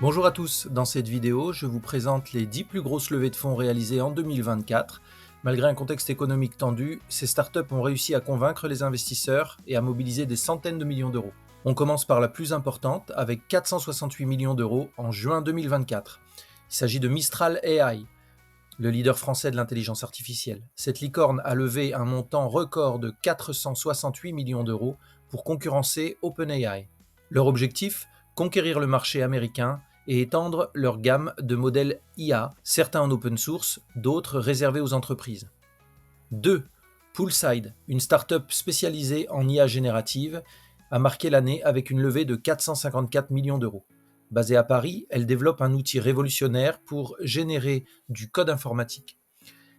Bonjour à tous, dans cette vidéo, je vous présente les 10 plus grosses levées de fonds réalisées en 2024. Malgré un contexte économique tendu, ces startups ont réussi à convaincre les investisseurs et à mobiliser des centaines de millions d'euros. On commence par la plus importante, avec 468 millions d'euros en juin 2024. Il s'agit de Mistral AI, le leader français de l'intelligence artificielle. Cette licorne a levé un montant record de 468 millions d'euros pour concurrencer OpenAI. Leur objectif, conquérir le marché américain et étendre leur gamme de modèles IA, certains en open source, d'autres réservés aux entreprises. 2. Poolside, une startup spécialisée en IA générative, a marqué l'année avec une levée de 454 millions d'euros. Basée à Paris, elle développe un outil révolutionnaire pour générer du code informatique.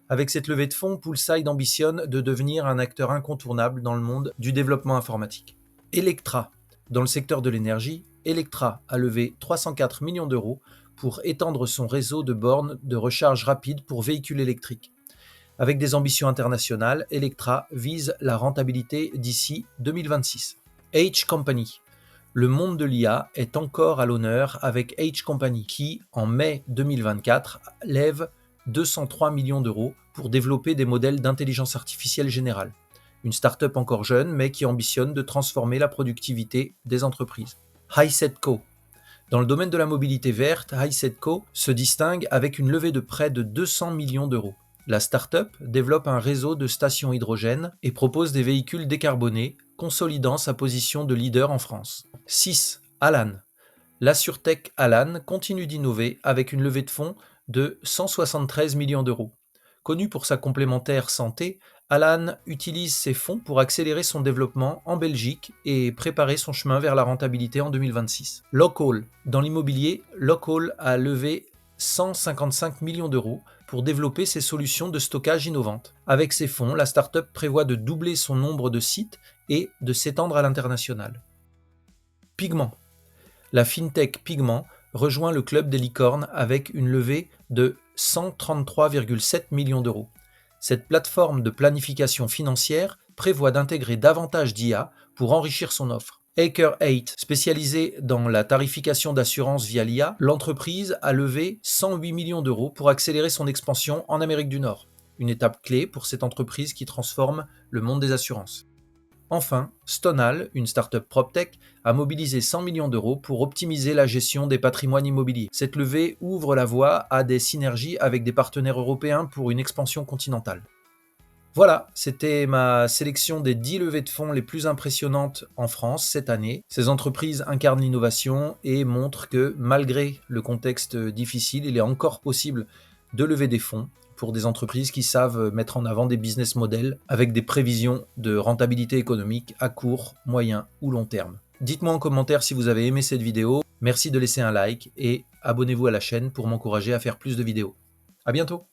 Avec cette levée de fonds, Poolside ambitionne de devenir un acteur incontournable dans le monde du développement informatique. Electra. Dans le secteur de l'énergie, Electra a levé 304 millions d'euros pour étendre son réseau de bornes de recharge rapide pour véhicules électriques. Avec des ambitions internationales, Electra vise la rentabilité d'ici 2026. H Company. Le monde de l'IA est encore à l'honneur avec H Company qui, en mai 2024, lève 203 millions d'euros pour développer des modèles d'intelligence artificielle générale. Une start-up encore jeune mais qui ambitionne de transformer la productivité des entreprises. HiSetCo. Dans le domaine de la mobilité verte, HiSetCo se distingue avec une levée de près de 200 millions d'euros. La start-up développe un réseau de stations hydrogène et propose des véhicules décarbonés, consolidant sa position de leader en France. 6. Alan. L'AssureTech Alan continue d'innover avec une levée de fonds de 173 millions d'euros. Connu pour sa complémentaire santé, Alan utilise ses fonds pour accélérer son développement en Belgique et préparer son chemin vers la rentabilité en 2026. Lockall. Dans l'immobilier, Lockall a levé 155 millions d'euros pour développer ses solutions de stockage innovantes. Avec ces fonds, la start-up prévoit de doubler son nombre de sites et de s'étendre à l'international. Pigment. La fintech Pigment rejoint le club des licornes avec une levée de 133,7 millions d'euros. Cette plateforme de planification financière prévoit d'intégrer davantage d'IA pour enrichir son offre. Acre8, spécialisée dans la tarification d'assurance via l'IA, l'entreprise a levé 108 millions d'euros pour accélérer son expansion en Amérique du Nord. Une étape clé pour cette entreprise qui transforme le monde des assurances. Enfin, Stonal, une start-up PropTech, a mobilisé 100 millions d'euros pour optimiser la gestion des patrimoines immobiliers. Cette levée ouvre la voie à des synergies avec des partenaires européens pour une expansion continentale. Voilà, c'était ma sélection des 10 levées de fonds les plus impressionnantes en France cette année. Ces entreprises incarnent l'innovation et montrent que malgré le contexte difficile, il est encore possible de lever des fonds pour des entreprises qui savent mettre en avant des business models avec des prévisions de rentabilité économique à court, moyen ou long terme. Dites-moi en commentaire si vous avez aimé cette vidéo. Merci de laisser un like et abonnez-vous à la chaîne pour m'encourager à faire plus de vidéos. À bientôt!